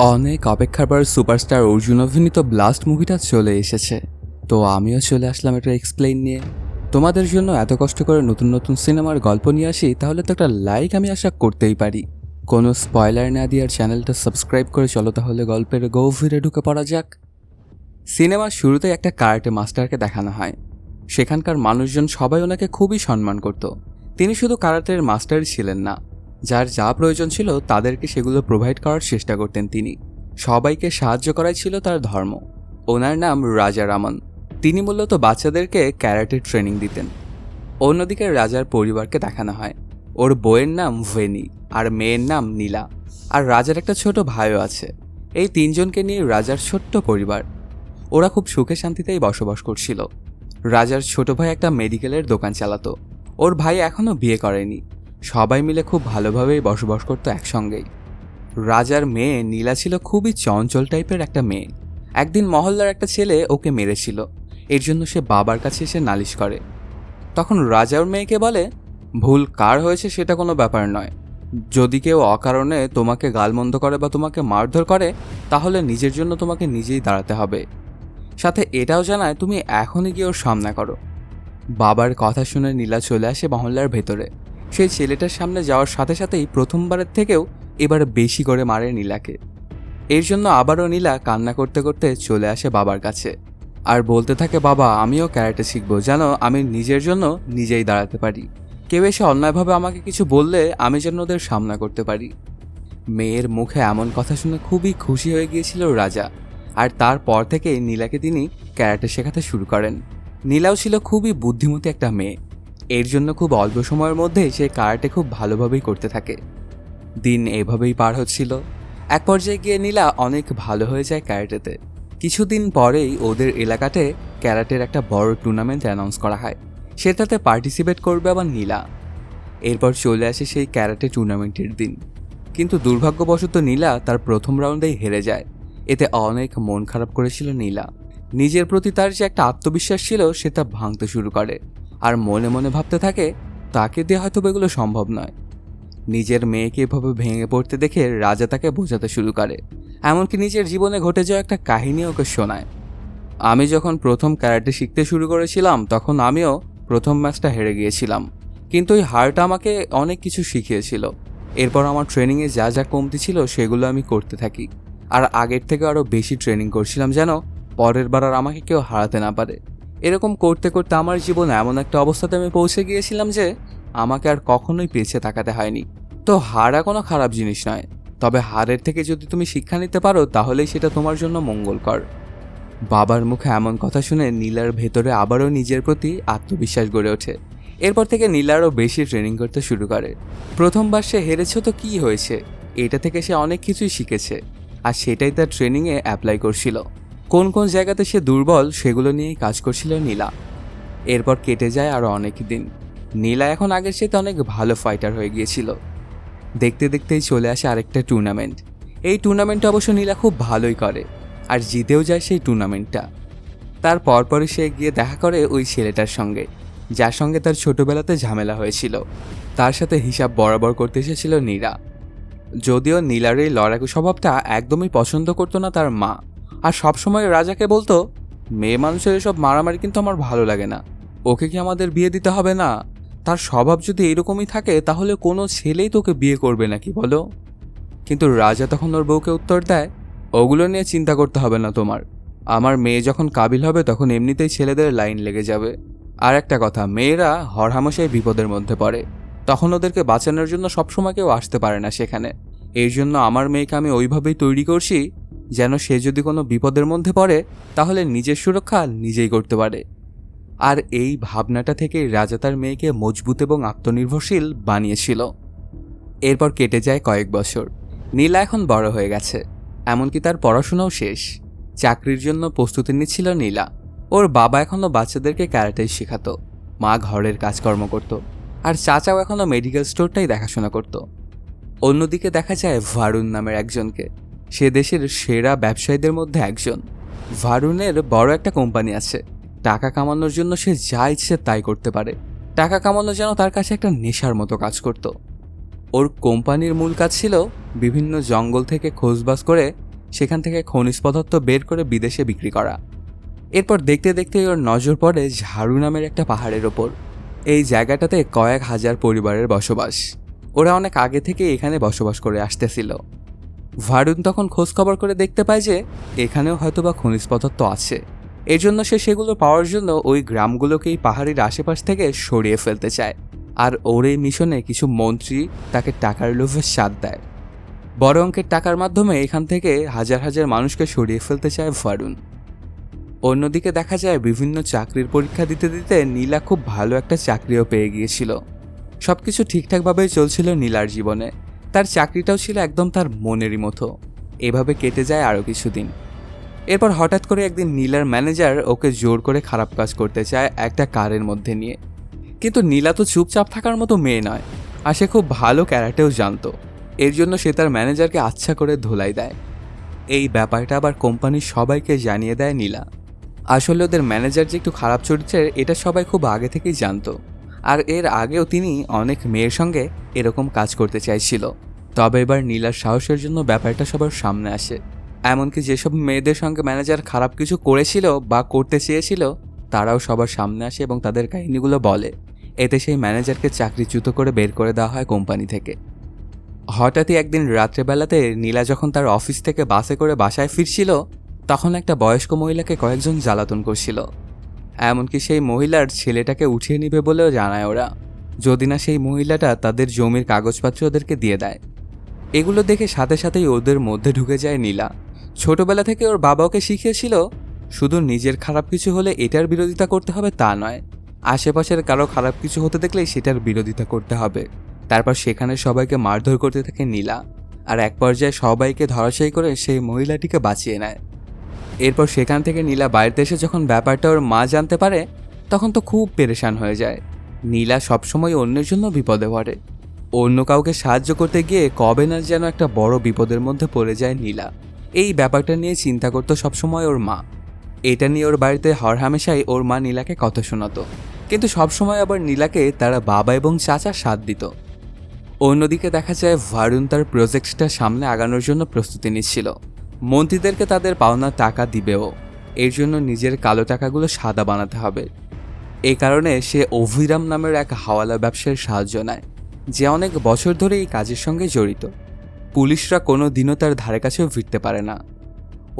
অনেক অপেক্ষার পর সুপারস্টার অর্জুন অভিনীত ব্লাস্ট মুভিটা চলে এসেছে। তো আমিও চলে আসলাম একটা এক্সপ্লেইন নিয়ে। তোমাদের জন্য এত কষ্ট করে নতুন নতুন সিনেমার গল্প নিয়ে আসি, তাহলে তো একটা লাইক আমি আশা করতেই পারি। কোনো স্পয়লার না দিয়ে আর চ্যানেলটা সাবস্ক্রাইব করে চলো তাহলে গল্পের গভীরে ঢুকে পড়া যাক। সিনেমার শুরুতেই একটা কারাটে মাস্টারকে দেখানো হয়। সেখানকার মানুষজন সবাই ওনাকে খুবই সম্মান করত। তিনি শুধু কারাটের মাস্টারই ছিলেন না, যার যা প্রয়োজন ছিল তাদেরকে সেগুলো প্রোভাইড করার চেষ্টা করতেন তিনি। সবাইকে সাহায্য করাই ছিল তার ধর্ম। ওনার নাম রাজা রামন। তিনি মূলত বাচ্চাদেরকে ক্যারাটে ট্রেনিং দিতেন। অন্যদিকে রাজার পরিবারকে দেখানো হয়। ওর বউয়ের নাম ভেনি, আর মেয়ের নাম নীলা, আর রাজার একটা ছোট ভাইও আছে। এই তিনজনকে নিয়ে রাজার ছোট্ট পরিবার। ওরা খুব সুখে শান্তিতেই বসবাস করছিল। রাজার ছোট ভাই একটা মেডিকেলের দোকান চালাতো। ওর ভাই এখনও বিয়ে করেনি। সবাই মিলে খুব ভালোভাবেই বসবাস করতো একসঙ্গেই। রাজার মেয়ে নীলা ছিল খুবই চঞ্চল টাইপের একটা মেয়ে। একদিন মহল্লার একটা ছেলে ওকে মেরেছিল। এর জন্য সে বাবার কাছে এসে নালিশ করে। তখন রাজার মেয়েকে বলে, ভুল কার হয়েছে সেটা কোনো ব্যাপার নয়। যদি কেউ অকারণে তোমাকে গালমন্দ করে বা তোমাকে মারধর করে, তাহলে নিজের জন্য তোমাকে নিজেই দাঁড়াতে হবে। সাথে এটাও জানায় তুমি এখনই গিয়ে ওর সামনা করো। বাবার কথা শুনে নীলা চলে আসে মহল্লার ভেতরে। সেই ছেলেটার সামনে যাওয়ার সাথে সাথেই প্রথমবারের থেকেও এবার বেশি করে মারে নীলাকে। এর জন্য আবারও নীলা কান্না করতে করতে চলে আসে বাবার কাছে আর বলতে থাকে, বাবা আমিও ক্যারাটে শিখবো, যেন আমি নিজের জন্য নিজেই দাঁড়াতে পারি। কেউ এসে অন্যায়ভাবে আমাকে কিছু বললে আমি যেন ওদের সামনা করতে পারি। মেয়ের মুখে এমন কথা শুনে খুবই খুশি হয়ে গিয়েছিল রাজা, আর তারপর থেকে নীলাকে তিনি ক্যারাটে শেখাতে শুরু করেন। নীলাও ছিল খুবই বুদ্ধিমতী একটা মেয়ে। এর জন্য খুব অল্প সময়ের মধ্যেই সে ক্যারাটে খুব ভালোভাবেই করতে থাকে। দিন এভাবেই পার হচ্ছিল। এক পর্যায়ে গিয়ে নীলা অনেক ভালো হয়ে যায় ক্যারাটেতে। কিছুদিন পরেই ওদের এলাকাতে ক্যারাটের একটা বড় টুর্নামেন্ট অ্যানাউন্স করা হয়। সেটাতে পার্টিসিপেট করবে আবার নীলা। এরপর চলে আসে সেই ক্যারাটে টুর্নামেন্টের দিন। কিন্তু দুর্ভাগ্যবশত নীলা তার প্রথম রাউন্ডেই হেরে যায়। এতে অনেক মন খারাপ করেছিল নীলা। নিজের প্রতি তার যে একটা আত্মবিশ্বাস ছিল সেটা ভাঙতে শুরু করে, আর মনে মনে ভাবতে থাকে তাকে দিয়ে হয়তো এগুলো সম্ভব নয়। নিজের মেয়েকে এভাবে ভেঙে পড়তে দেখে রাজা তাকে বোঝাতে শুরু করে। এমনকি নিজের জীবনে ঘটে যাওয়া একটা কাহিনী ওকে শোনায়। আমি যখন প্রথম ক্যারাটে শিখতে শুরু করেছিলাম তখন আমিও প্রথম ম্যাচটা হেরে গিয়েছিলাম, কিন্তু ওই হারটা আমাকে অনেক কিছু শিখিয়েছিল। এরপর আমার ট্রেনিংয়ে যা যা কমতি ছিল সেগুলো আমি করতে থাকি, আর আগের থেকে আরও বেশি ট্রেনিং করছিলাম যেন পরের বার আর আমাকে কেউ হারাতে না পারে। এরকম করতে করতে আমার জীবনে এমন একটা অবস্থাতে আমি পৌঁছে গিয়েছিলাম যে আমাকে আর কখনোই পিছিয়ে তাকাতে হয়নি। তো হারা কোনো খারাপ জিনিস নয়, তবে হারের থেকে যদি তুমি শিক্ষা নিতে পারো তাহলেই সেটা তোমার জন্য মঙ্গলকর। বাবার মুখে এমন কথা শুনে নীলার ভেতরে আবারও নিজের প্রতি আত্মবিশ্বাস গড়ে ওঠে। এরপর থেকে নীলারও বেশি ট্রেনিং করতে শুরু করে। প্রথমবার সে হেরেছে তো কী হয়েছে, এটা থেকে সে অনেক কিছুই শিখেছে, আর সেটাই তার ট্রেনিংয়ে অ্যাপ্লাই করছিল। কোন কোন জায়গাতে সে দুর্বল সেগুলো নিয়েই কাজ করছিল নীলা। এরপর কেটে যায় আরও অনেক দিন। নীলা এখন আগের সাথে অনেক ভালো ফাইটার হয়ে গিয়েছিল। দেখতে দেখতেই চলে আসে আরেকটা টুর্নামেন্ট। এই টুর্নামেন্টটা অবশ্য নীলা খুব ভালোই করে, আর জিতেও যায় সেই টুর্নামেন্টটা। তার পরপরই সে গিয়ে দেখা করে ওই ছেলেটার সঙ্গে, যার সঙ্গে তার ছোটবেলাতে ঝামেলা হয়েছিল। তার সাথে হিসাব বরাবর করতে এসেছিল নীলা। যদিও নীলার এই লড়াকু স্বভাবটা একদমই পছন্দ করতো না তার মা, আর সবসময় রাজাকে বলতো, মেয়ে মানুষের এসব মারামারি কিন্তু আমার ভালো লাগে না, ওকে কি আমাদের বিয়ে দিতে হবে না? তার স্বভাব যদি এরকমই থাকে তাহলে কোনো ছেলেই তোকে বিয়ে করবে নাকি বলো? কিন্তু রাজা তখন ওর বউকে উত্তর দেয়, ওগুলো নিয়ে চিন্তা করতে হবে না তোমার। আমার মেয়ে যখন কাবিল হবে তখন এমনিতেই ছেলেদের লাইন লেগে যাবে। আর একটা কথা, মেয়েরা হরহামেশাই বিপদের মধ্যে পড়ে, তখন ওদেরকে বাঁচানোর জন্য সবসময় কেউ আসতে পারে না সেখানে। এই জন্য আমার মেয়েকে আমি ওইভাবেই তৈরি করছি যেন সে যদি কোনো বিপদের মধ্যে পড়ে তাহলে নিজের সুরক্ষা নিজেই করতে পারে। আর এই ভাবনাটা থেকেই রাজা তার মেয়েকে মজবুত এবং আত্মনির্ভরশীল বানিয়েছিল। এরপর কেটে যায় কয়েক বছর। নীলা এখন বড় হয়ে গেছে, এমনকি তার পড়াশোনাও শেষ। চাকরির জন্য প্রস্তুতি নিচ্ছিল নীলা। ওর বাবা এখনও বাচ্চাদেরকে ক্যারাটে শেখাতো, মা ঘরের কাজকর্ম করত, আর চাচাও এখনও মেডিকেল স্টোরটাই দেখাশোনা করত। অন্যদিকে দেখা যায় ভারুণ নামের একজনকে। সে দেশের সেরা ব্যবসায়ীদের মধ্যে একজন। ভারুণের বড় একটা কোম্পানি আছে। টাকা কামানোর জন্য সে যা ইচ্ছে তাই করতে পারে। টাকা কামানো যেন তার কাছে একটা নেশার মতো কাজ করত। ওর কোম্পানির মূল কাজ ছিল বিভিন্ন জঙ্গল থেকে খোঁজবাজ করে সেখান থেকে খনিজ পদার্থ বের করে বিদেশে বিক্রি করা। এরপর দেখতে দেখতে ওর নজর পড়ে ঝাড়ু নামের একটা পাহাড়ের ওপর। এই জায়গাটাতে কয়েক হাজার পরিবারের বসবাস। ওরা অনেক আগে থেকে এখানে বসবাস করে আসতেছিল। ভারুন তখন খোঁজখবর করে দেখতে পায় যে এখানেও হয়তোবা খনিজ পদার্থ আছে। এর জন্য সে সেগুলো পাওয়ার জন্য ওই গ্রামগুলোকেই পাহাড়ির আশেপাশ থেকে সরিয়ে ফেলতে চায়। আর ওর এই মিশনে কিছু মন্ত্রী তাকে টাকার লোভে সাথ দেয়। বড় অঙ্কের টাকার মাধ্যমে এখান থেকে হাজার হাজার মানুষকে সরিয়ে ফেলতে চায় ভারুন। অন্যদিকে দেখা যায় বিভিন্ন চাকরির পরীক্ষা দিতে দিতে নীলা খুব ভালো একটা চাকরিও পেয়ে গিয়েছিল। সবকিছু ঠিকঠাকভাবেই চলছিল নীলার জীবনে। তার চাকরিটাও ছিল একদম তার মনেরই মতো। এভাবে কেটে যায় আরও কিছুদিন। এরপর হঠাৎ করে একদিন নীলার ম্যানেজার ওকে জোর করে খারাপ কাজ করতে চায় একটা কারের মধ্যে নিয়ে। কিন্তু নীলা তো চুপচাপ থাকার মতো মেয়ে নয়, আর সে খুব ভালো ক্যারাটেও জানতো। এর জন্য সে তার ম্যানেজারকে আচ্ছা করে ধোলাই দেয়। এই ব্যাপারটা আবার কোম্পানির সবাইকে জানিয়ে দেয় নীলা। আসলে ওদের ম্যানেজার যে একটু খারাপ চরিত্রের এটা সবাই খুব আগে থেকেই জানতো। আর এর আগেও তিনি অনেক মেয়ের সঙ্গে এরকম কাজ করতে চাইছিল। তবে এবার নীলার সাহসের জন্য ব্যাপারটা সবার সামনে আসে। এমনকি যেসব মেয়েদের সঙ্গে ম্যানেজার খারাপ কিছু করেছিল বা করতে চেয়েছিল তারাও সবার সামনে আসে এবং তাদের কাহিনীগুলো বলে। এতে সেই ম্যানেজারকে চাকরিচ্যুত করে বের করে দেওয়া হয় কোম্পানি থেকে। হঠাৎই একদিন রাত্রেবেলাতে নীলা যখন তার অফিস থেকে বাসে করে বাসায় ফিরছিল তখন একটা বয়স্ক মহিলাকে কয়েকজন জ্বালাতন করছিল। এমনকি সেই মহিলার ছেলেটাকে উঠিয়ে নিবে বলেও জানায় ওরা, যদি না সেই মহিলাটা তাদের জমির কাগজপত্র ওদেরকে দিয়ে দেয়। এগুলো দেখে সাথে সাথেই ওদের মধ্যে ঢুকে যায় নীলা। ছোটবেলা থেকে ওর বাবা ওকে শিখিয়েছিল শুধু নিজের খারাপ কিছু হলে এটার বিরোধিতা করতে হবে তা নয়, আশেপাশের কারো খারাপ কিছু হতে দেখলেই সেটার বিরোধিতা করতে হবে। তারপর সেখানে সবাইকে মারধর করতে থাকে নীলা। আর এক পর্যায়ে সবাইকে ধরাশায়ী করে সেই মহিলাটিকে বাঁচিয়ে নেয়। এরপর সেখান থেকে নীলা বাড়িতে এসে যখন ব্যাপারটা ওর মা জানতে পারে তখন তো খুব পেরেশান হয়ে যায়। নীলা সবসময় অন্যের জন্য বিপদে পড়ে। অন্য কাউকে সাহায্য করতে গিয়ে কবে না যেন একটা বড় বিপদের মধ্যে পড়ে যায় নীলা। এই ব্যাপারটা নিয়ে চিন্তা করতো সবসময় ওর মা। এটা নিয়ে ওর বাড়িতে হরহামেশাই ওর মা নীলাকে কথা শোনাতো, কিন্তু সবসময় আবার নীলাকে তারা বাবা এবং চাচা সাথ দিত। অন্যদিকে দেখা যায় ভারুন তার প্রজেক্টটা সামনে আগানোর জন্য প্রস্তুতি নিচ্ছিল। মন্ত্রীদেরকে তাদের পাওনা টাকা দিবেও। এর জন্য নিজের কালো টাকাগুলো সাদা বানাতে হবে। এই কারণে সে অভিরাম নামের এক হাওয়ালা ব্যবসায়ীর সাহায্য নেয়, যে অনেক বছর ধরে এই কাজের সঙ্গে জড়িত। পুলিশরা কোনো দিনও তার ধারে কাছেও ফিরতে পারে না।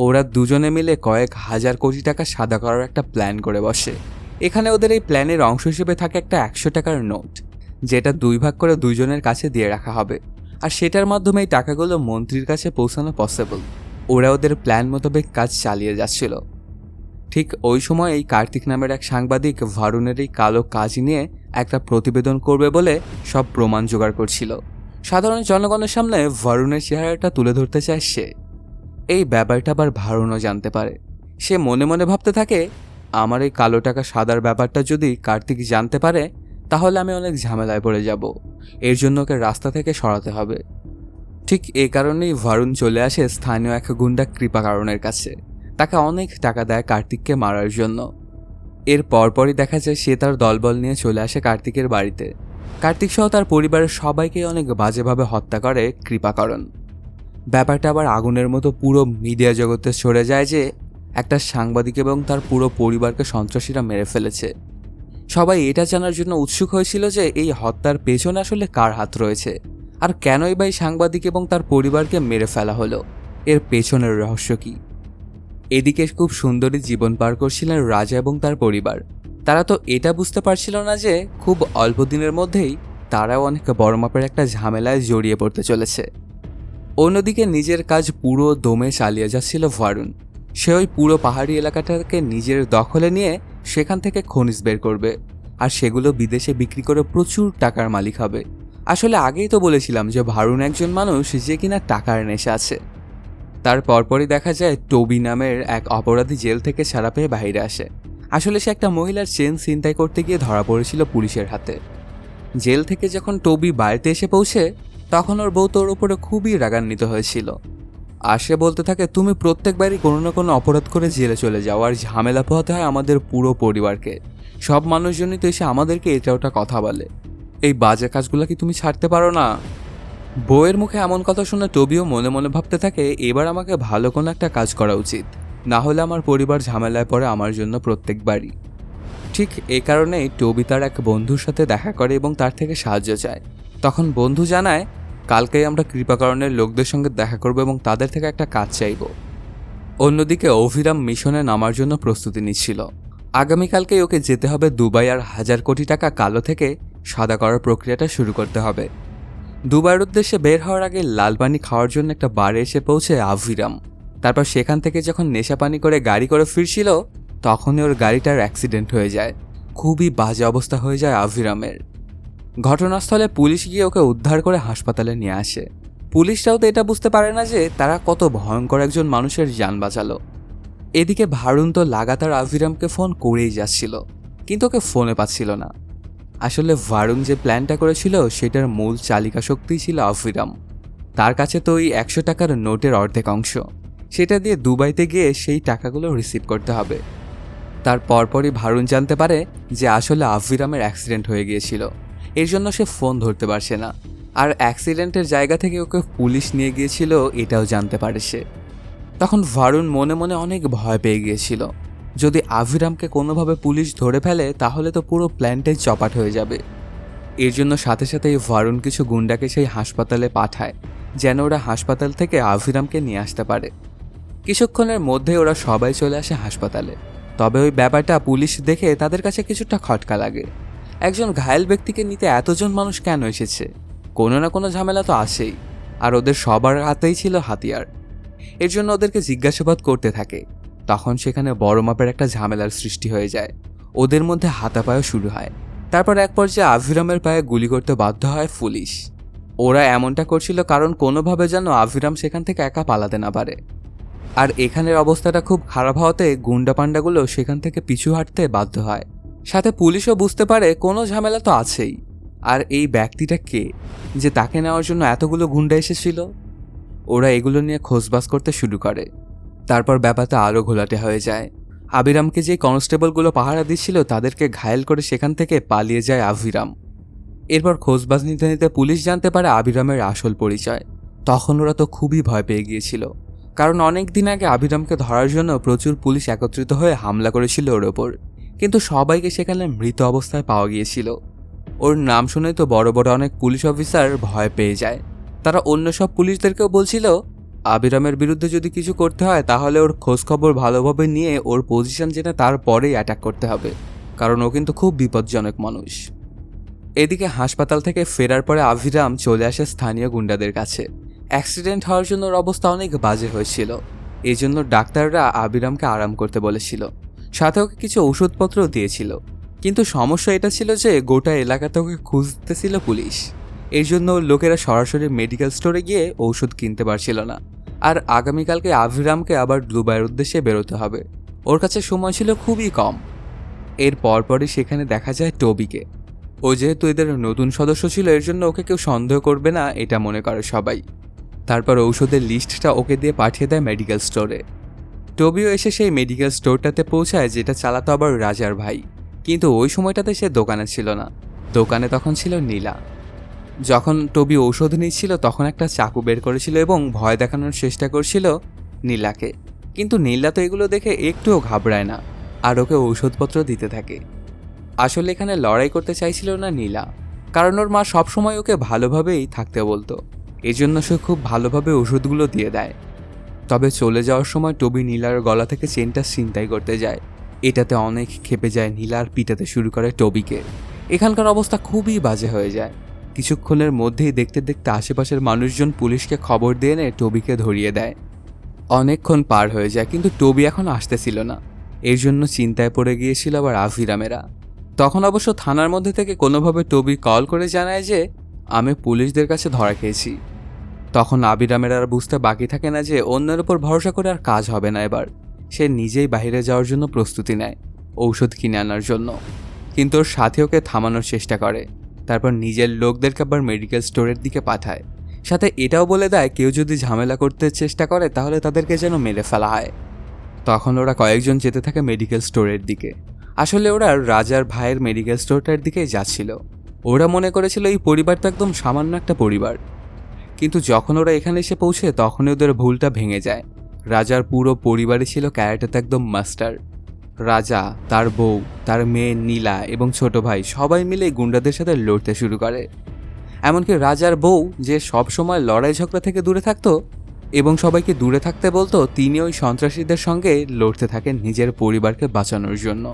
ওরা দুজনে মিলে কয়েক হাজার কোটি টাকা সাদা করার একটা প্ল্যান করে বসে। এখানে ওদের এই প্ল্যানের অংশ হিসেবে থাকে একটা 100 টাকার নোট, যেটা 2 ভাগ করে দুইজনের কাছে দিয়ে রাখা হবে। আর সেটার মাধ্যমে এই টাকাগুলো মন্ত্রীর কাছে পৌঁছানো পসিবল। ওরা ওদের প্ল্যান মোতাবেক কাজ চালিয়ে যাচ্ছিল। ঠিক ওই সময় এই কার্তিক নামের এক সাংবাদিক ভারুনের এই কালো কাজ নিয়ে একটা প্রতিবেদন করবে বলে সব প্রমাণ জোগাড় করছিল। সাধারণ জনগণের সামনে ভারুনের চেহারাটা তুলে ধরতে চায় সে। এই ব্যাপারটা আবার ভারুনও জানতে পারে। সে মনে মনে ভাবতে থাকে, আমার এই কালো টাকা সাদার ব্যাপারটা যদি কার্তিক জানতে পারে তাহলে আমি অনেক ঝামেলায় পড়ে যাব। এর জন্য ওকে রাস্তা থেকে সরাতে হবে। ঠিক এই কারণেই ভারুন চলে আসে স্থানীয় এক গুন্ডা কৃপাকারণের কাছে। তাকে অনেক টাকা দেয় কার্তিককে মারার জন্য। এর পরপরই দেখা যায় সে তার দলবল নিয়ে চলে আসে কার্তিকের বাড়িতে। কার্তিক সহ তার পরিবারের সবাইকে অনেক বাজেভাবে হত্যা করে কৃপাকরণ। ব্যাপারটা আবার আগুনের মতো পুরো মিডিয়া জগতে ছড়ে যায় যে একটা সাংবাদিক এবং তার পুরো পরিবারকে সন্ত্রাসীরা মেরে ফেলেছে। সবাই এটা জানার জন্য উৎসুক হয়েছিল যে এই হত্যার পেছনে আসলে কার হাত রয়েছে, আর কেনই বা এই সাংবাদিক এবং তার পরিবারকে মেরে ফেলা হলো, এর পেছনের রহস্য কী। এদিকে খুব সুন্দরী জীবন পার করছিলেন রাজা এবং তার পরিবার। তারা তো এটা বুঝতে পারছিল না যে খুব অল্প দিনের মধ্যেই তারাও অনেক বড় মাপের একটা ঝামেলায় জড়িয়ে পড়তে চলেছে। অন্যদিকে নিজের কাজ পুরো দমে চালিয়ে যাচ্ছিল ভারুন। সে ওই পুরো পাহাড়ি এলাকাটাকে নিজের দখলে নিয়ে সেখান থেকে খনিজ বের করবে, আর সেগুলো বিদেশে বিক্রি করে প্রচুর টাকার মালিক হবে। আসলে আগেই তো বলেছিলাম যে ভারুন একজন মানুষ যে কিনা টাকার নেশা আছে। তার পরপরই দেখা যায় টবি নামের এক অপরাধী জেল থেকে ছাড়া পেয়ে বাইরে আসে। আসলে সে একটা মহিলার চেন ছিনতাই করতে গিয়ে ধরা পড়েছিল পুলিশের হাতে। জেল থেকে যখন টবি বাড়িতে এসে পৌঁছে তখন ওর বউ তোর উপরে খুবই রাগান্বিত হয়েছিল। আর সে বলতে থাকে, তুমি প্রত্যেকবারই কোনো না কোনো অপরাধ করে জেলে চলে যাও আর ঝামেলা পোহাতে হয় আমাদের পুরো পরিবারকে। সব মানুষজনই তো এসে আমাদেরকে এটা ওটা কথা বলে। এই বাজে কাজগুলো কি তুমি ছাড়তে পারো না? বউয়ের মুখে এমন কথা শুনে টবিও মনে মনে ভাবতে থাকে এবার আমাকে ভালো কোনো একটা কাজ করা উচিত, না হলে আমার পরিবার ঝামেলায় পড়ে আমার জন্য প্রত্যেকবারই। ঠিক এই কারণেই টবি তার এক বন্ধুর সাথে দেখা করে এবং তার থেকে সাহায্য চায়। তখন বন্ধু জানায় কালকেই আমরা কৃপাকরণের লোকদের সঙ্গে দেখা করব এবং তাদের থেকে একটা কাজ চাইব। অন্যদিকে অভিরাম মিশনে নামার জন্য প্রস্তুতি নিচ্ছিল। আগামীকালকেই ওকে যেতে হবে দুবাই আর 1,000 কোটি টাকা কালো থেকে সাদা করার প্রক্রিয়াটা শুরু করতে হবে। দুবাইয়ের উদ্দেশ্যে বের হওয়ার আগে লাল পানি খাওয়ার জন্য একটা বারে এসে পৌঁছে অভিরাম। তারপর সেখান থেকে যখন নেশা পানি করে গাড়ি করে ফিরছিল তখনই ওর গাড়িটার অ্যাক্সিডেন্ট হয়ে যায়। খুবই বাজে অবস্থা হয়ে যায় অভিরামের। ঘটনাস্থলে পুলিশ গিয়ে ওকে উদ্ধার করে হাসপাতালে নিয়ে আসে। পুলিশরাও তো এটা বুঝতে পারে না যে তারা কত ভয়ঙ্কর একজন মানুষের জান বাঁচালো। এদিকে ভারুন তো লাগাতার অভিরামকে ফোন করেই যাচ্ছিল, কিন্তু ওকে ফোনে পাচ্ছিল না। আসলে ভারুন যে প্ল্যানটা করেছিল সেটার মূল চালিকা শক্তিই ছিল অভিরাম। তার কাছে তো ওই 100 টাকার নোটের অর্ধেক অংশ, সেটা দিয়ে দুবাইতে গিয়ে সেই টাকাগুলো রিসিভ করতে হবে। তার পরপরই ভারুন জানতে পারে যে আসলে অভিরামের অ্যাক্সিডেন্ট হয়ে গিয়েছিল, এর জন্য সে ফোন ধরতে পারছে না। আর অ্যাক্সিডেন্টের জায়গা থেকে ওকে পুলিশ নিয়ে গিয়েছিল এটাও জানতে পারে সে। তখন ভারুন মনে মনে অনেক ভয় পেয়ে গিয়েছিল, যদি অভিরামকে কোনোভাবে পুলিশ ধরে ফেলে তাহলে তো পুরো প্ল্যানটাই চপাট হয়ে যাবে। এর জন্য সাথে সাথেই ভারুন কিছু গুন্ডাকে সেই হাসপাতালে পাঠায় যেন ওরা হাসপাতাল থেকে অভিরামকে নিয়ে আসতে পারে। কিছুক্ষণের মধ্যে ওরা সবাই চলে আসে হাসপাতালে। তবে ওই ব্যাপারটা পুলিশ দেখে তাদের কাছে কিছুটা খটকা লাগে। একজন ঘায়েল ব্যক্তিকে নিতে এতজন মানুষ কেন এসেছে? কোনো না কোনো ঝামেলা তো আসেই, আর ওদের সবার হাতেই ছিল হাতিয়ার। এর জন্য ওদেরকে জিজ্ঞাসাবাদ করতে থাকে। তখন সেখানে বড় মাপের একটা ঝামেলার সৃষ্টি হয়ে যায়। ওদের মধ্যে হাতাপায়ও শুরু হয়। তারপর এক পর্যায়ে অভিরামের পায়ে গুলি করতে বাধ্য হয় পুলিশ। ওরা এমনটা করছিল কারণ কোনোভাবে যেন অভিরাম সেখান থেকে একা পালাতে না পারে। আর এখানের অবস্থাটা খুব খারাপ হওয়াতে গুন্ডা পান্ডাগুলো সেখান থেকে পিছু হাঁটতে বাধ্য হয়। সাথে পুলিশও বুঝতে পারে কোনো ঝামেলা তো আছেই। আর এই ব্যক্তিটা কে যে তাকে নেওয়ার জন্য এতগুলো গুন্ডা এসেছিল? ওরা এগুলো নিয়ে খোঁজবাজ করতে শুরু করে। তারপর ব্যাপারটা আরও ঘোলাটে হয়ে যায়। অভিরামকে যে কনস্টেবলগুলো পাহারা দিচ্ছিল তাদেরকে ঘায়েল করে সেখান থেকে পালিয়ে যায় অভিরাম। এরপর খোঁজবাজ নিতে নিতে পুলিশ জানতে পারে অভিরামের আসল পরিচয়। তখন ওরা তো খুবই ভয় পেয়ে গিয়েছিল, কারণ অনেক দিন আগে অভিরামকে ধরার জন্য প্রচুর পুলিশ একত্রিত হয়ে হামলা করেছিল ওর ওপর, কিন্তু সবাইকে সেখানে মৃত অবস্থায় পাওয়া গিয়েছিল। ওর নাম শুনে তো বড় বড় অনেক পুলিশ অফিসার ভয় পেয়ে যায়। তারা অন্য সব পুলিশদেরকেও বলছিল অভিরামের বিরুদ্ধে যদি কিছু করতে হয় তাহলে ওর খোঁজখবর ভালোভাবে নিয়ে ওর পজিশন জেনে তারপরেই অ্যাটাক করতে হবে, কারণ ও কিন্তু খুব বিপজ্জনক মানুষ। এদিকে হাসপাতাল থেকে ফেরার পরে অভিরাম চলে আসে স্থানীয় গুন্ডাদের কাছে। অ্যাক্সিডেন্ট হওয়ার জন্য ওর অবস্থা অনেক বাজে হয়েছিল, এই জন্য ডাক্তাররা অভিরামকে আরাম করতে বলেছিল। সাথে ওকে কিছু ওষুধপত্রও দিয়েছিল। কিন্তু সমস্যা এটা ছিল যে গোটা এলাকাতে ওকে খুঁজতেছিল পুলিশ। এর জন্য লোকেরা সরাসরি মেডিকেল স্টোরে গিয়ে ঔষধ কিনতে পারছিল না। আর আগামীকালকে অভিরামকে আবার দুবাইয়ের উদ্দেশ্যে বেরোতে হবে। ওর কাছে সময় ছিল খুবই কম। এর পরপরই সেখানে দেখা যায় টবিকে। ও যেহেতু এদের নতুন সদস্য ছিল এর জন্য ওকে কেউ সন্দেহ করবে না এটা মনে করে সবাই। তারপর ঔষধের লিস্টটা ওকে দিয়ে পাঠিয়ে দেয় মেডিকেল স্টোরে। টবিও এসে সেই মেডিকেল স্টোরটাতে পৌঁছায় যেটা চালাতো আবার রাজার ভাই, কিন্তু ওই সময়টাতে সে দোকানে ছিল না। দোকানে তখন ছিল নীলা। যখন টবি ঔষধ নিচ্ছিল তখন একটা চাকু বের করেছিল এবং ভয় দেখানোর চেষ্টা করছিল নীলাকে, কিন্তু নীলা তো এগুলো দেখে একটুও ঘাবড়ায় না আর ওকে ঔষধপত্র দিতে থাকে। আসলে এখানে লড়াই করতে চাইছিল না নীলা, কারণ ওর মা সবসময় ওকে ভালোভাবেই থাকতে বলতো, এজন্য সে খুব ভালোভাবে ওষুধগুলো দিয়ে দেয়। তবে চলে যাওয়ার সময় টবি নীলার গলা থেকে চেনটা ছিনতাই করতে যায়। এটাতে অনেক ক্ষেপে যায় নীলার পিটাতে শুরু করে টবিকে। এখানকার অবস্থা খুবই বাজে হয়ে যায়। কিছুক্ষণের মধ্যেই দেখতে দেখতে আশেপাশের মানুষজন পুলিশকে খবর দিয়ে এনে টবিকে ধরিয়ে দেয়। অনেকক্ষণ পার হয়ে যায় কিন্তু টবি এখন আসতেছিল না, এর জন্য চিন্তায় পড়ে গিয়েছিল আবার অভিরামেরা। তখন অবশ্য থানার মধ্যে থেকে কোনোভাবে টবি কল করে জানায় যে আমি পুলিশদের কাছে ধরা খেয়েছি। তখন অভিরামের আর বুঝতে বাকি থাকে না যে অন্যের উপর ভরসা করে আর কাজ হবে না। এবার সে নিজেই বাইরে যাওয়ার জন্য প্রস্তুতি নেয় ঔষধ কিনে আনার জন্য, কিন্তু ওর সাথে ওকে থামানোর চেষ্টা করে। তারপর নিজের লোকদেরকে আবার মেডিকেল স্টোরের দিকে পাঠায়। সাথে এটাও বলে দেয় কেউ যদি ঝামেলা করতে চেষ্টা করে তাহলে তাদেরকে যেন মেরে ফেলা হয়। তখন ওরা কয়েকজন যেতে থাকে মেডিকেল স্টোরের দিকে। আসলে ওরা রাজার ভাইয়ের মেডিকেল স্টোরটার দিকেই যাচ্ছিল। ওরা মনে করেছিল এই পরিবারটা একদম সামান্য একটা পরিবার। কিন্তু যখন ওরা এখানে এসে পৌঁছে তখনই ওদের ভুলটা ভেঙে যায়। রাজার পুরো পরিবারই ছিল ক্যারেটেতে একদম মাস্টার। রাজা, তার বউ, তার মেয়ে নীলা এবং ছোট ভাই সবাই মিলে গুন্ডাদের সাথে লড়তে শুরু করে। এমনকি রাজার বউ, যে সব সময় লড়াই ঝগড়া থেকে দূরে থাকতো এবং সবাইকে দূরে থাকতে বলতো, তিনি ওই সন্ত্রাসীদের সঙ্গে লড়তে থাকেন নিজের পরিবারকে বাঁচানোর জন্য।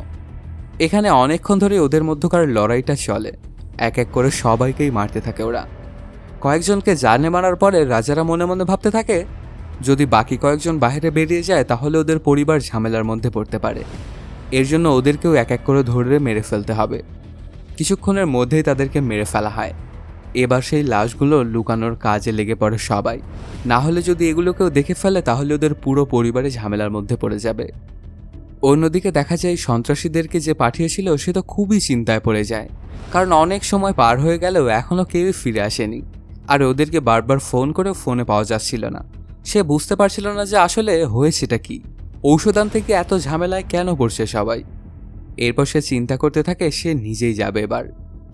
এখানে অনেকক্ষণ ধরে ওদের মধ্যকার লড়াইটা চলে। এক এক করে সবাইকেই মারতে থাকে ওরা। কয়েকজনকে জানে মারার পরে রাজারা মনে মনে ভাবতে থাকে, যদি বাকি কয়েকজন বাইরে বেরিয়ে যায় তাহলে ওদের পরিবার ঝামেলার মধ্যে পড়তে পারে। এর জন্য ওদেরকেও এক এক করে ধরে মেরে ফেলতে হবে। কিছুক্ষণের মধ্যেই তাদেরকে মেরে ফেলা হয়। এবার সেই লাশগুলো লুকানোর কাজে লেগে পড়ে সবাই। না হলে যদি এগুলো কেউ দেখে ফেলে তাহলে ওদের পুরো পরিবারে ঝামেলার মধ্যে পড়ে যাবে। অন্যদিকে দেখা যায় সন্ত্রাসীদেরকে যে পাঠিয়েছিল সে তো খুবই চিন্তায় পড়ে যায়, কারণ অনেক সময় পার হয়ে গেলেও এখনও কেউই ফিরে আসেনি। আর ওদেরকে বারবার ফোন করে ফোনে পাওয়া যাচ্ছিল না। সে বুঝতে পারছিল না যে আসলে হয়েছেটা কি, ঔষধ আনতে গিয়ে এত ঝামেলায় কেন পড়ছে সবাই। এরপর সে চিন্তা করতে থাকে সে নিজেই যাবে এবার।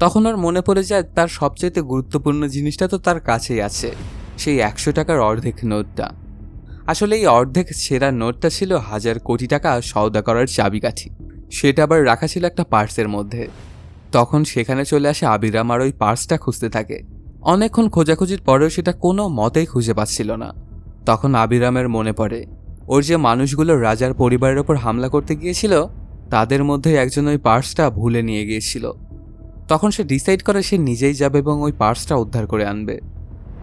তখন ওর মনে পড়ে যায় তার সবচেয়ে গুরুত্বপূর্ণ জিনিসটা তো তার কাছেই আছে, সেই 100 টাকার অর্ধেক নোটটা। আসলে এই অর্ধেক ছেঁড়া নোটটা ছিল 1000 কোটি টাকা সওদা করার চাবিকাঠি। সেটা আবার রাখা ছিল একটা পার্সের মধ্যে। তখন সেখানে চলে আসে আবিরাম আর ওই পার্সটা খুঁজতে থাকে। অনেকক্ষণ খোঁজাখুঁজির পরেও সেটা কোনো মতেই খুঁজে পাচ্ছিল না। তখন আবিরামের মনে পড়ে ওর যে মানুষগুলো রাজার পরিবারের ওপর হামলা করতে গিয়েছিল তাদের মধ্যে একজন ওই পার্সটা ভুলে নিয়ে গিয়েছিল। তখন সে ডিসাইড করে সে নিজেই যাবে এবং ওই পার্সটা উদ্ধার করে আনবে।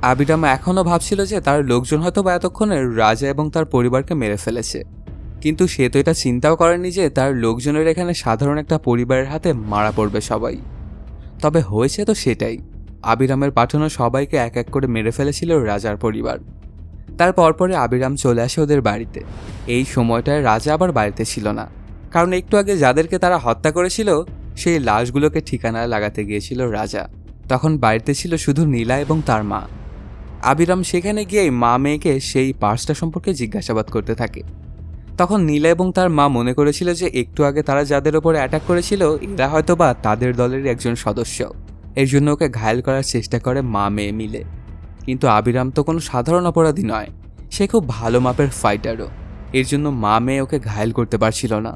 আবিরাম এখনও ভাবছিল যে তার লোকজন হয়তো বা এতক্ষণে রাজা এবং তার পরিবারকে মেরে ফেলেছে, কিন্তু সে তো এটা চিন্তাও করেনি যে তার লোকজনের এখানে সাধারণ একটা পরিবারের হাতে মারা পড়বে সবাই। তবে হয়েছে তো সেটাই, আবিরামের পাঠানো সবাইকে এক এক করে মেরে ফেলেছিল রাজার পরিবার। তার পরপরে আবিরাম চলে আসে ওদের বাড়িতে। এই সময়টায় রাজা আবার বাড়িতে ছিল না, কারণ একটু আগে যাদেরকে তারা হত্যা করেছিল সেই লাশগুলোকে ঠিকানায় লাগাতে গিয়েছিল রাজা। তখন বাড়িতে ছিল শুধু নীলা এবং তার মা। আবিরাম সেখানে গিয়েই মা মেয়েকে সেই পার্সটা সম্পর্কে জিজ্ঞাসাবাদ করতে থাকে। তখন নীলা এবং তার মা মনে করেছিল যে একটু আগে তারা যাদের ওপরে অ্যাটাক করেছিল এরা হয়তো বা তাদের দলেরই একজন সদস্য। এর জন্য ওকে ঘায়েল করার চেষ্টা করে মা মেয়ে মিলে। কিন্তু আবিরাম তো কোনো সাধারণ অপরাধী নয়, সে খুব ভালো মাপের ফাইটারও। এর জন্য মা মেয়ে ওকে ঘায়েল করতে পারছিল না।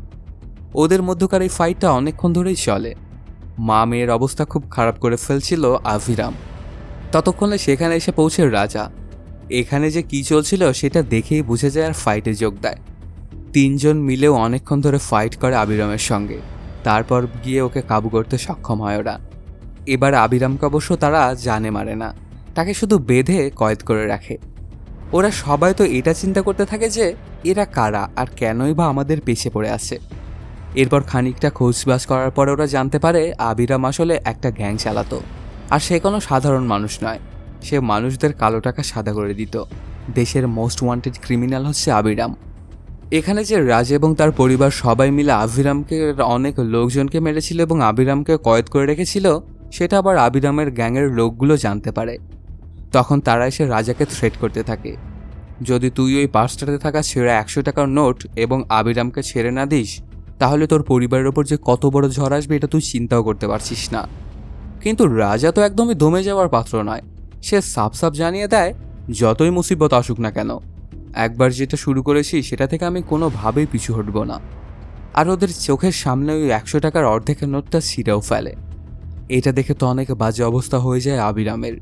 ওদের মধ্যকার এই ফাইটটা অনেকক্ষণ ধরেই চলে। মা মেয়ের অবস্থা খুব খারাপ করে ফেলছিল আবিরাম। ততক্ষণে সেখানে এসে পৌঁছে রাজা। এখানে যে কী চলছিল সেটা দেখেই বুঝে যায় আর ফাইটে যোগ দেয়। তিনজন মিলেও অনেকক্ষণ ধরে ফাইট করে আবিরামের সঙ্গে। তারপর গিয়ে ওকে কাবু করতে সক্ষম হয় ওরা। এবার আবিরামকে অবশ্য তারা জানে মারে না, তাকে শুধু বেঁধে কয়েদ করে রাখে। ওরা সবাই তো এটা চিন্তা করতে থাকে যে এরা কারা আর কেনই বা আমাদের পেছে পড়ে আছে। এরপর খানিকটা খোঁজবাজ করার পরে ওরা জানতে পারে আবিরাম আসলে একটা গ্যাং চালাতো। আর সে কোনো সাধারণ মানুষ নয়, সে মানুষদের কালো টাকা সাদা করে দিত। দেশের মোস্ট ওয়ান্টেড ক্রিমিনাল হচ্ছে আবিরাম। এখানে যে রাজ এবং তার পরিবার সবাই মিলে আবিরামকে অনেক লোকজনকে মেরেছিল এবং আবিরামকে কয়েদ করে রেখেছিল, সেটা আবার আবিরামের গ্যাংয়ের লোকগুলো জানতে পারে। তখন তারা এসে রাজাকে থ্রেট করতে থাকে, যদি তুই ওই পার্সটাতে থাকা ছেঁড়া 100 টাকার নোট এবং আবিরামকে ছেড়ে না দিস তাহলে তোর পরিবারের ওপর যে কত বড় ঝড় আসবে এটা তুই চিন্তাও করতে পারছিস না। কিন্তু রাজা তো একদমই দমে যাওয়ার পাত্র নয়। সে সাফ সাফ জানিয়ে দেয়, যতই মুসিবত আসুক না কেন, একবার যেটা শুরু করেছি সেটা থেকে আমি কোনোভাবেই পিছু হটব না। আর ওদের চোখের সামনে ওই 100 টাকার অর্ধেকের নোটটা ছিঁড়েও ফেলে। এটা দেখে তো অনেক বাজে অবস্থা হয়ে যায় আবিরামের,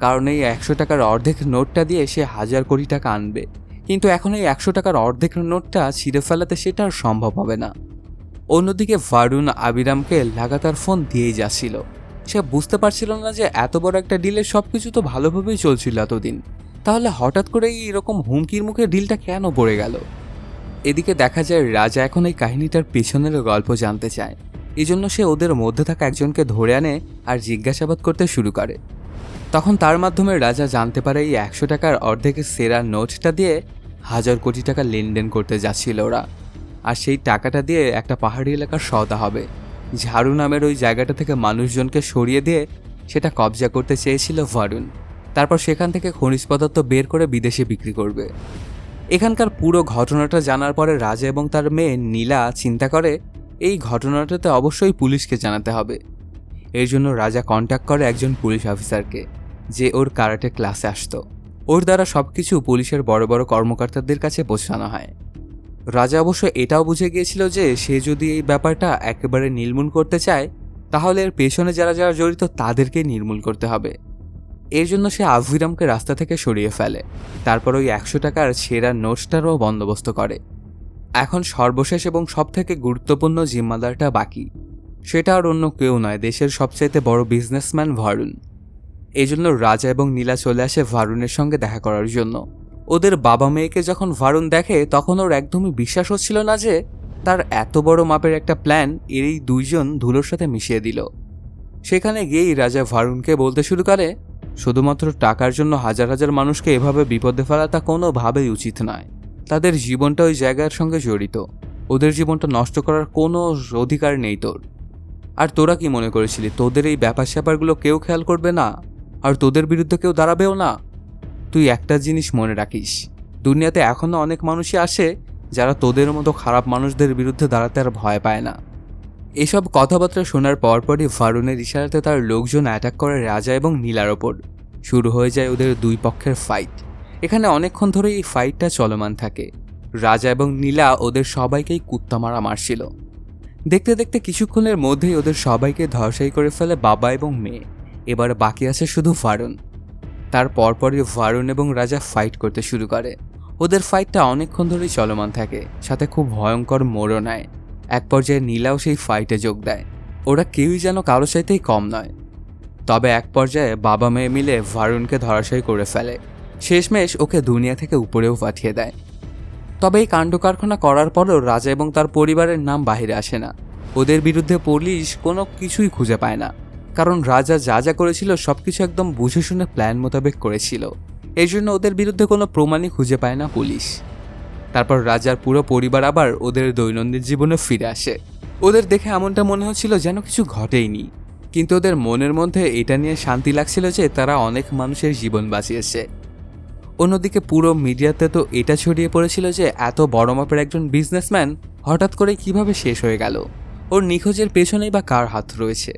কারণ এই 100 টাকার অর্ধেক নোটটা দিয়ে সে 1000 কোটি টাকা আনবে, কিন্তু এখন এই 100 টাকার অর্ধেক নোটটা ছিঁড়ে ফেলাতে সেটা আর সম্ভব হবে না। অন্যদিকে ভারুন আবিরামকে লাগাতার ফোন দিয়েই যাচ্ছিল। সে বুঝতে পারছিল না যে এত বড় একটা ডিলে সবকিছু তো ভালোভাবেই চলছিল এতদিন, তাহলে হঠাৎ করেই এরকম হুমকির মুখে ডিলটা কেন পড়ে গেল। এদিকে দেখা যায় রাজা এখন এই কাহিনীটার পেছনের গল্প জানতে চায়। এই জন্য সে ওদের মধ্যে থাকা একজনকে ধরে আনে আর জিজ্ঞাসাবাদ করতে শুরু করে। তখন তার মাধ্যমে রাজা জানতে পারে এই 100 টাকার অর্ধেকের সেরা নোটটা দিয়ে 1000 কোটি টাকা লেনদেন করতে যাচ্ছিল ওরা। আর সেই টাকাটা দিয়ে একটা পাহাড়ি এলাকার সওদা হবে। ঝাড়ু নামের ওই জায়গাটা থেকে মানুষজনকে সরিয়ে দিয়ে সেটা কবজা করতে চেয়েছিল ভারুন। তারপর সেখান থেকে খনিজ পদার্থ বের করে বিদেশে বিক্রি করবে। এখানকার পুরো ঘটনাটা জানার পরে রাজা এবং তার মেয়ে নীলা চিন্তা করে এই ঘটনাটাতে অবশ্যই পুলিশকে জানাতে হবে। এর জন্য রাজা কন্ট্যাক্ট করে একজন পুলিশ অফিসারকে, যে ওর কারাটে ক্লাসে আসতো। ওর দ্বারা সবকিছু পুলিশের বড় বড় কর্মকর্তাদের কাছে পৌঁছানো হয়। রাজা অবশ্য এটাও বুঝে গিয়েছিল যে সে যদি এই ব্যাপারটা একেবারে নির্মূল করতে চায় তাহলে এর পেছনে যারা যারা জড়িত তাদেরকে নির্মূল করতে হবে। এর জন্য সে আভিরামকে রাস্তা থেকে সরিয়ে ফেলে। তারপর ওই 100 টাকার সেরা নোটসটারও বন্দোবস্ত করে। এখন সর্বশেষ এবং সবথেকে গুরুত্বপূর্ণ জিম্মাদারটা বাকি। সেটা আর অন্য কেউ নয়, দেশের সবচাইতে বড় বিজনেসম্যান ভারুন। এই জন্য রাজা এবং নীলা চলে আসে ভারুনের সঙ্গে দেখা করার জন্য। ওদের বাবা মেয়েকে যখন ভারুন দেখে তখন ওর একদমই বিশ্বাস হচ্ছিল না যে তার এত বড় মাপের একটা প্ল্যান এই দুইজন ধুলোর সাথে মিশিয়ে দিল। সেখানে গিয়েই রাজা ভারুনকে বলতে শুরু করে, শুধুমাত্র টাকার জন্য হাজার হাজার মানুষকে এভাবে বিপদে ফেলাটা কোনোভাবেই উচিত নয়। তাদের জীবনটা ওই জায়গার সঙ্গে জড়িত, ওদের জীবনটা নষ্ট করার কোনো অধিকার নেই তোর। আর তোরা কি মনে করেছিলি তোদের এই ব্যাপার স্যাপারগুলো কেউ খেয়াল করবে না আর তোদের বিরুদ্ধে কেউ দাঁড়াবেও না? তুই একটা জিনিস মনে রাখিস, দুনিয়াতে এখনও অনেক মানুষই আসে যারা তোদের মতো খারাপ মানুষদের বিরুদ্ধে দাঁড়াতে আর ভয় পায় না। এসব কথাবার্তা শোনার পরপরই ভারুনের ইশারাতে তার লোকজন অ্যাটাক করে রাজা এবং নীলার ওপর। শুরু হয়ে যায় ওদের দুই পক্ষের ফাইট। এখানে অনেকক্ষণ ধরে এই ফাইটটা চলমান থাকে। রাজা এবং নীলা ওদের সবাইকেই কুত্তা মারা মারছিল। দেখতে দেখতে কিছুক্ষণের মধ্যেই ওদের সবাইকে ধর্ষাই করে ফেলে বাবা এবং মেয়ে। এবার বাকি আছে শুধু ভারুন। তার পরপরই ভারুন এবং রাজা ফাইট করতে শুরু করে। ওদের ফাইটটা অনেকক্ষণ ধরেই চলমান থাকে, সাথে খুব ভয়ঙ্কর মোড়ও নেয়। এক পর্যায়ে নীলাও সেই ফাইটে যোগ দেয়। ওরা কেউই যেন কারো সাথেই কম নয়। তবে এক পর্যায়ে বাবা মেয়ে মিলে ভারুনকে ধরাশায়ী করে ফেলে। শেষমেশ ওকে দুনিয়া থেকে উপরেও পাঠিয়ে দেয়। তবে এই কাণ্ড কারখানা করার পরেও রাজা এবং তার পরিবারের নাম বাহিরে আসে না। ওদের বিরুদ্ধে পুলিশ কোনো কিছুই খুঁজে পায় না, কারণ রাজা যা যা করেছিল সবকিছু একদম বুঝে শুনে প্ল্যান মোতাবেক করেছিল। এই জন্য ওদের বিরুদ্ধে কোনো প্রমাণই খুঁজে পায় না পুলিশ। তারপর রাজার পুরো পরিবার আবার ওদের দৈনন্দিন জীবনে ফিরে আসে। ওদের দেখে এমনটা মনে হচ্ছিল যেন কিছু ঘটেইনি, কিন্তু ওদের মনের মধ্যে এটা নিয়ে শান্তি লাগছিল যে তারা অনেক মানুষের জীবন বাঁচিয়েছে। অন্যদিকে পুরো মিডিয়াতে তো এটা ছড়িয়ে পড়েছিল যে এত বড় মাপের একজন বিজনেসম্যান হঠাৎ করে কিভাবে শেষ হয়ে গেল, ওর নিখোঁজের পেছনেই বা কার হাত রয়েছে।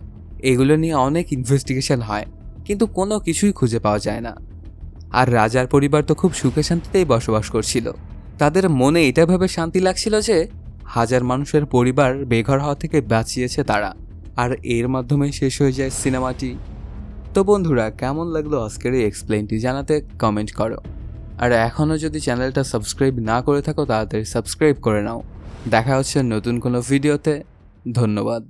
এগুলো নিয়ে অনেক ইনভেস্টিগেশন হয়, কিন্তু কোনো কিছুই খুঁজে পাওয়া যায় না। আর রাজার পরিবার তো খুব সুখে শান্তিতেই বসবাস করছিল। তাদের মনে এটা ভেবে শান্তি লাগছিল যে হাজার মানুষের পরিবার বেঘর হওয়া থেকে বাঁচিয়েছে তারা। আর এর মাধ্যমে শেষ হয়ে যায় সিনেমাটি। তো বন্ধুরা, কেমন লাগলো আজকের এই এক্সপ্লেইনটি জানাতে কমেন্ট করো। আর এখনও যদি চ্যানেলটা সাবস্ক্রাইব না করে থাকো তাড়াতাড়ি সাবস্ক্রাইব করে নাও। দেখা হচ্ছে নতুন কোনো ভিডিওতে। ধন্যবাদ।